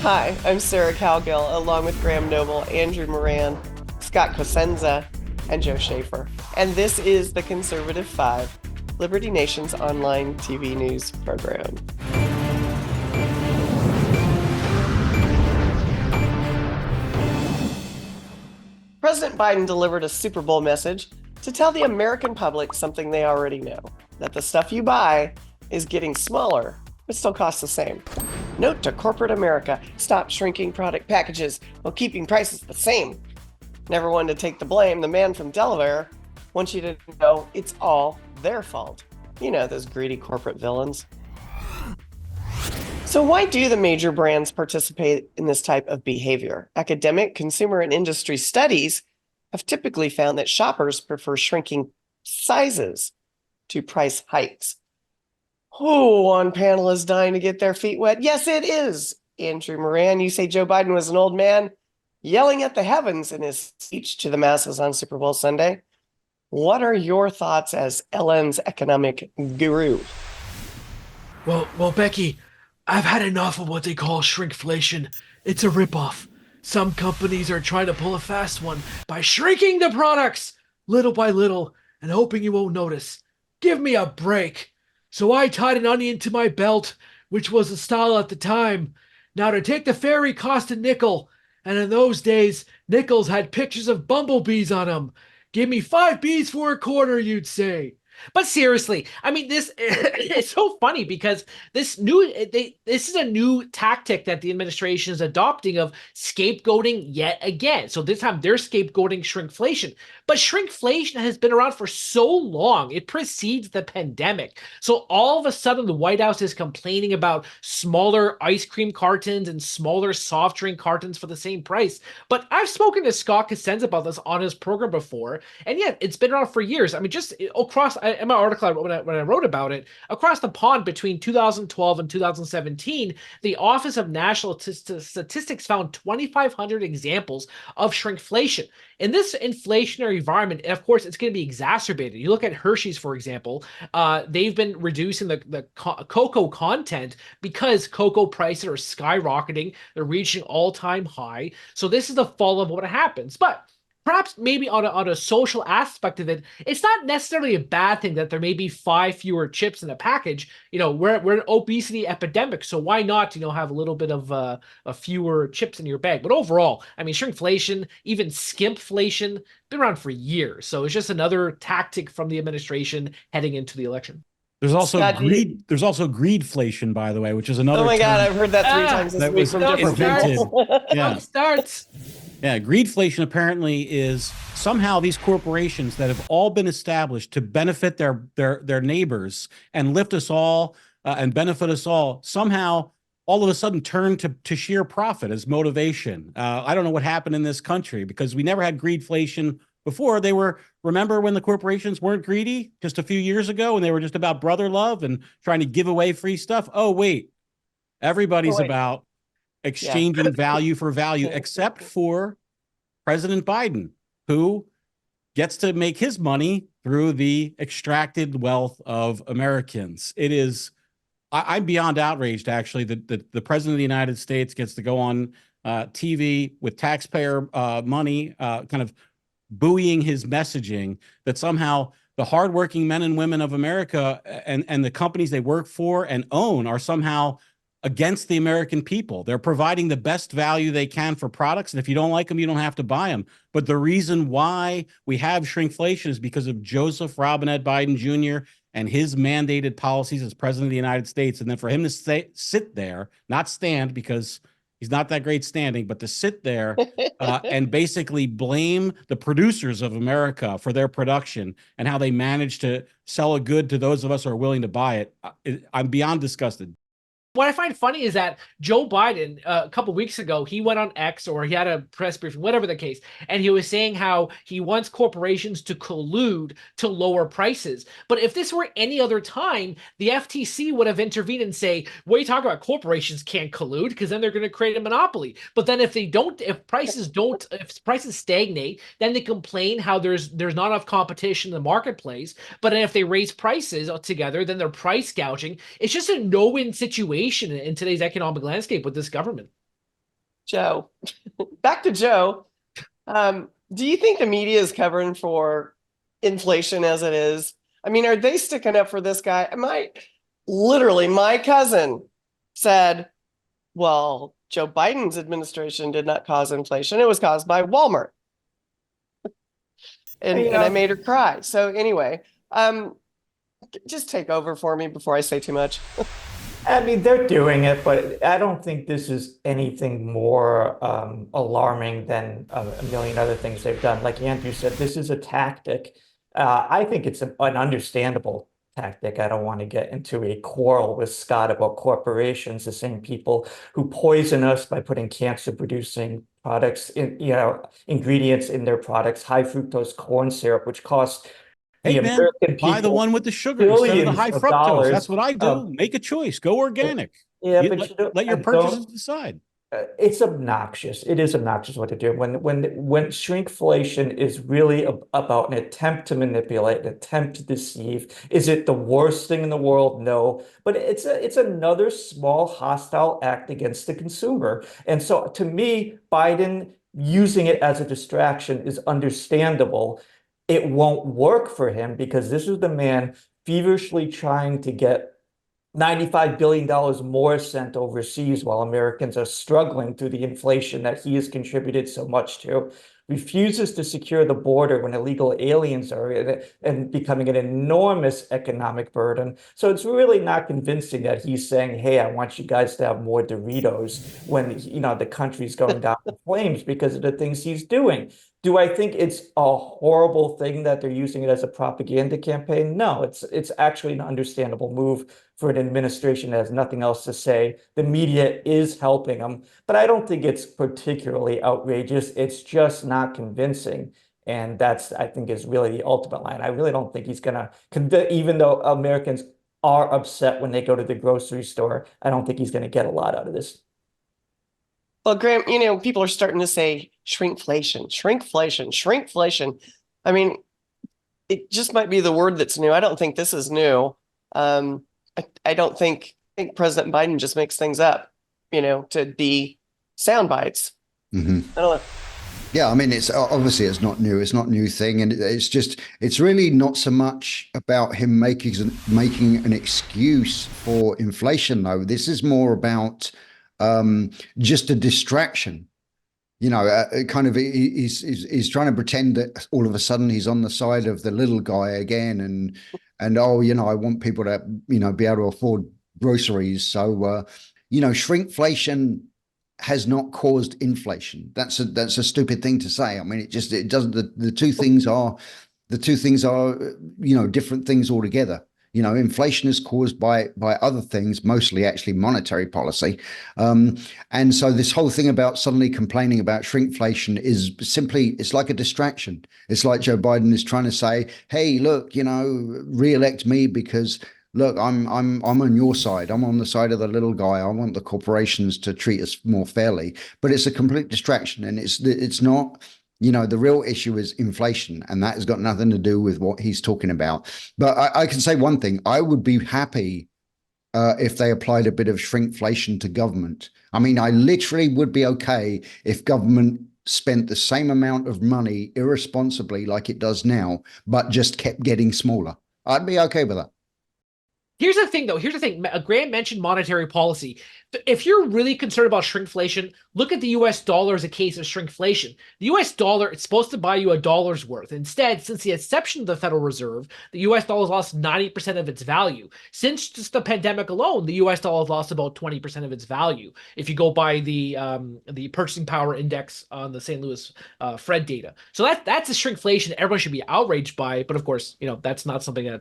Hi, I'm Sarah Cowgill, along with Graham Noble, Andrew Moran, Scott Cosenza, and Joe Schaefer. And this is the Conservative Five, Liberty Nation's online TV news program. President Biden delivered a Super Bowl message to tell the American public something they already know, that the stuff you buy is getting smaller, but still costs the same. Note to corporate America, stop shrinking product packages while keeping prices the same. Never one to take the blame, the man from Delaware wants you to know it's all their fault. You know, those greedy corporate villains. So why do the major brands participate in this type of behavior? Academic, consumer, and industry studies have typically found that shoppers prefer shrinking sizes to price hikes. Who on panel is dying to get their feet wet? Yes, it is. Andrew Moran, you say Joe Biden was an old man yelling at the heavens in his speech to the masses on Super Bowl Sunday. What are your thoughts as LN's economic guru? Well, Becky, I've had enough of what they call shrinkflation. It's a ripoff. Some companies are trying to pull a fast one by shrinking the products little by little and hoping you won't notice. Give me a break. So I tied an onion to my belt, which was the style at the time. Now to take the ferry cost a nickel, and in those days, nickels had pictures of bumblebees on them. Give me 5 bees for a quarter, you'd say. But seriously, I mean, this it's so funny because this is a new tactic that the administration is adopting of scapegoating yet again. So this time they're scapegoating shrinkflation. But shrinkflation has been around for so long. It precedes the pandemic. So all of a sudden the White House is complaining about smaller ice cream cartons and smaller soft drink cartons for the same price. But I've spoken to Scott Cosenza about this on his program before, and yet it's been around for years. I mean, just across in my article when I wrote about it, across the pond between 2012 and 2017, the Office of National Statistics found 2,500 examples of shrinkflation. In this inflationary environment, of course, it's going to be exacerbated. You look at Hershey's, for example, they've been reducing the cocoa content because cocoa prices are skyrocketing. They're reaching all-time high. So this is the fall of what happens. But perhaps maybe on a social aspect of it, it's not necessarily a bad thing that there may be 5 fewer chips in a package. You know, we're an obesity epidemic, so why not, have a little bit of a fewer chips in your bag? But overall, I mean, shrinkflation, even skimpflation, been around for years. So it's just another tactic from the administration heading into the election. There's also Scott, greed. There's also greedflation, by the way, which is another. Oh my God, term I've heard that 3 times this that week was from different invented. people. Yeah, Starts. yeah. Greedflation apparently is somehow these corporations that have all been established to benefit their neighbors and lift us all and benefit us all. Somehow, all of a sudden, turn to sheer profit as motivation. I don't know what happened in this country because we never had greedflation before. Remember when the corporations weren't greedy just a few years ago and they were just about brother love and trying to give away free stuff? Oh, wait, everybody's about exchanging value for value, except for President Biden, who gets to make his money through the extracted wealth of Americans. I'm beyond outraged, actually, that the president of the United States gets to go on TV with taxpayer money, kind of buoying his messaging that somehow the hardworking men and women of America and the companies they work for and own are somehow against the American people. They're providing the best value they can for products, and if you don't like them, you don't have to buy them. But the reason why we have shrinkflation is because of Joseph Robinette Biden Jr. and his mandated policies as president of the United States. And then for him to sit there, not stand, because he's not that great standing, but to sit there and basically blame the producers of America for their production and how they manage to sell a good to those of us who are willing to buy it. I'm beyond disgusted. What I find funny is that Joe Biden, a couple weeks ago, he went on X, or he had a press briefing, whatever the case, and he was saying how he wants corporations to collude to lower prices. But if this were any other time, the FTC would have intervened and say, "What are you talking about? Corporations can't collude because then they're going to create a monopoly." But then if prices stagnate, then they complain how there's not enough competition in the marketplace. But if they raise prices together, then they're price gouging. It's just a no-win situation in today's economic landscape with this government. Joe, back to Joe. Do you think the media is covering for inflation as it is? I mean, are they sticking up for this guy? Literally, my cousin said, well, Joe Biden's administration did not cause inflation. It was caused by Walmart. And I made her cry. So anyway, just take over for me before I say too much. I mean, they're doing it, but I don't think this is anything more alarming than a million other things they've done. Like Andrew said, this is a tactic. I think it's an understandable tactic. I don't want to get into a quarrel with Scott about corporations, the same people who poison us by putting cancer-producing products in, ingredients in their products, high fructose corn syrup, which costs the Hey, man, American buy the people one with the sugar instead of the billions high of fructose. That's dollars. what I do. Make a choice. Go organic. Yeah, You but let I your purchases decide. it's obnoxious. It is obnoxious what they're doing. When shrinkflation is really about an attempt to manipulate, an attempt to deceive. Is it the worst thing in the world? No, but it's another small hostile act against the consumer. And so to me, Biden using it as a distraction is understandable. It won't work for him because this is the man feverishly trying to get $95 billion more sent overseas while Americans are struggling through the inflation that he has contributed so much to, refuses to secure the border when illegal aliens are in it and becoming an enormous economic burden. So it's really not convincing that he's saying, hey, I want you guys to have more Doritos when, the country's going down in flames because of the things he's doing. Do I think it's a horrible thing that they're using it as a propaganda campaign? No, it's actually an understandable move for an administration that has nothing else to say. The media is helping them, but I don't think it's particularly outrageous. It's just not convincing. And that's, I think, is really the ultimate line. I really don't think he's going to convince, even though Americans are upset when they go to the grocery store, I don't think he's going to get a lot out of this. Well, Graham, people are starting to say shrinkflation, shrinkflation, shrinkflation. I mean, it just might be the word that's new. I don't think this is new. I don't think President Biden just makes things up, to be sound bites. Mm-hmm. I don't know. Yeah, I mean, it's obviously it's not new. It's not a new thing, and it's really not so much about him making an excuse for inflation, though. This is more about just a distraction. Kind of he's trying to pretend that all of a sudden he's on the side of the little guy again, and oh, I want people to be able to afford groceries. So shrinkflation has not caused inflation. That's a stupid thing to say. I mean, it doesn't. The two things are different things altogether. Inflation is caused by other things, mostly actually monetary policy. And so this whole thing about suddenly complaining about shrinkflation is simply, it's like a distraction. It's like Joe Biden is trying to say, hey, look, re-elect me because look, I'm on your side. I'm on the side of the little guy. I want the corporations to treat us more fairly. But it's a complete distraction, and it's not. The real issue is inflation, and that has got nothing to do with what he's talking about. But I can say one thing: I would be happy if they applied a bit of shrinkflation to government. I mean, I literally would be okay if government spent the same amount of money irresponsibly like it does now, but just kept getting smaller. I'd be okay with that. Here's the thing, though. Here's the thing. Graham mentioned monetary policy. If you're really concerned about shrinkflation, look at the US dollar as a case of shrinkflation. The US dollar, it's supposed to buy you a dollar's worth. Instead, since the inception of the Federal Reserve, the US dollar has lost 90% of its value. Since just the pandemic alone, the US dollar has lost about 20% of its value. If you go by the purchasing power index on the St. Louis Fed data. So that's a shrinkflation everyone should be outraged by. But of course, that's not something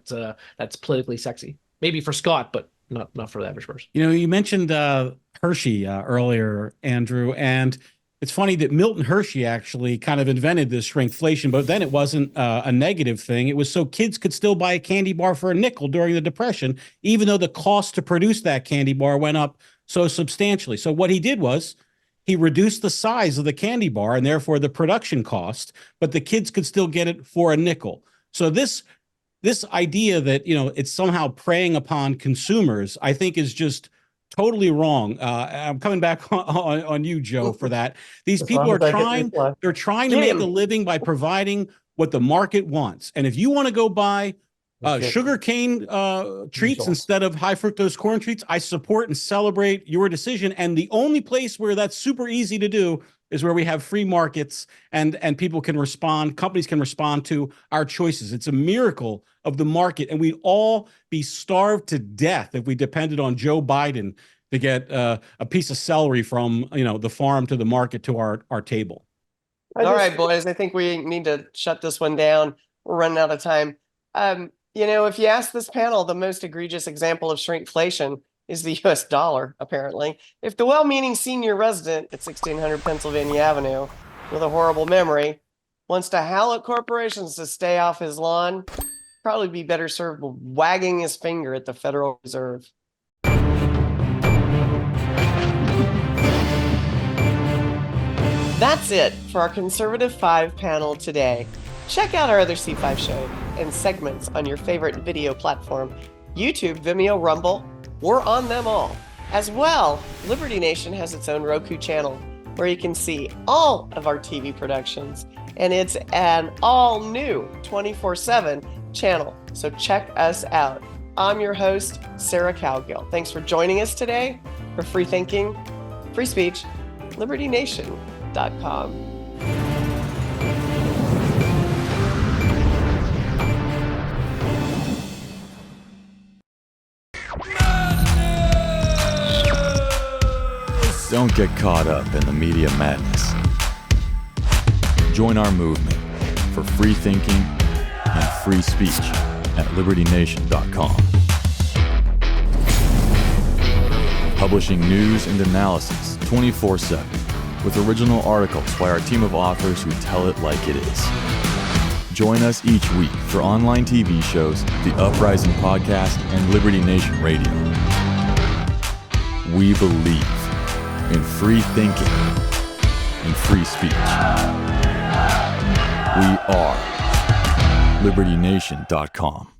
that's politically sexy. Maybe for Scott, but not for the average person. You mentioned Hershey earlier, Andrew, and it's funny that Milton Hershey actually kind of invented this shrinkflation, but then it wasn't a negative thing. It was so kids could still buy a candy bar for a nickel during the Depression, even though the cost to produce that candy bar went up so substantially. So what he did was he reduced the size of the candy bar and therefore the production cost, but the kids could still get it for a nickel. So this idea that, it's somehow preying upon consumers, I think is just totally wrong. I'm coming back on you, Joe, for that. These As people long are as I get trying, reply. they're trying to Get make him. a living by providing what the market wants. And if you want to go buy sugar cane treats Results. instead of high fructose corn treats, I support and celebrate your decision. And the only place where that's super easy to do is where we have free markets and people can respond, companies can respond to our choices. It's a miracle of the market, and we'd all be starved to death if we depended on Joe Biden to get a piece of celery from the farm to the market to our table. All right, boys, I think we need to shut this one down. We're running out of time. If you ask this panel, the most egregious example of shrinkflation is the US dollar, apparently. If the well-meaning senior resident at 1600 Pennsylvania Avenue with a horrible memory wants to howl at corporations to stay off his lawn, probably be better served wagging his finger at the Federal Reserve. That's it for our Conservative 5 panel today. Check out our other C5 show and segments on your favorite video platform, YouTube, Vimeo, Rumble. We're on them all. As well, Liberty Nation has its own Roku channel where you can see all of our TV productions, and it's an all-new 24/7 channel, so check us out. I'm your host, Sarah Cowgill. Thanks for joining us today for Free Thinking, Free Speech, LibertyNation.com. Don't get caught up in the media madness. Join our movement for free thinking and free speech at LibertyNation.com. Publishing news and analysis 24/7 with original articles by our team of authors who tell it like it is. Join us each week for online TV shows, The Uprising Podcast, and Liberty Nation Radio. We believe in free thinking and free speech. We are LibertyNation.com.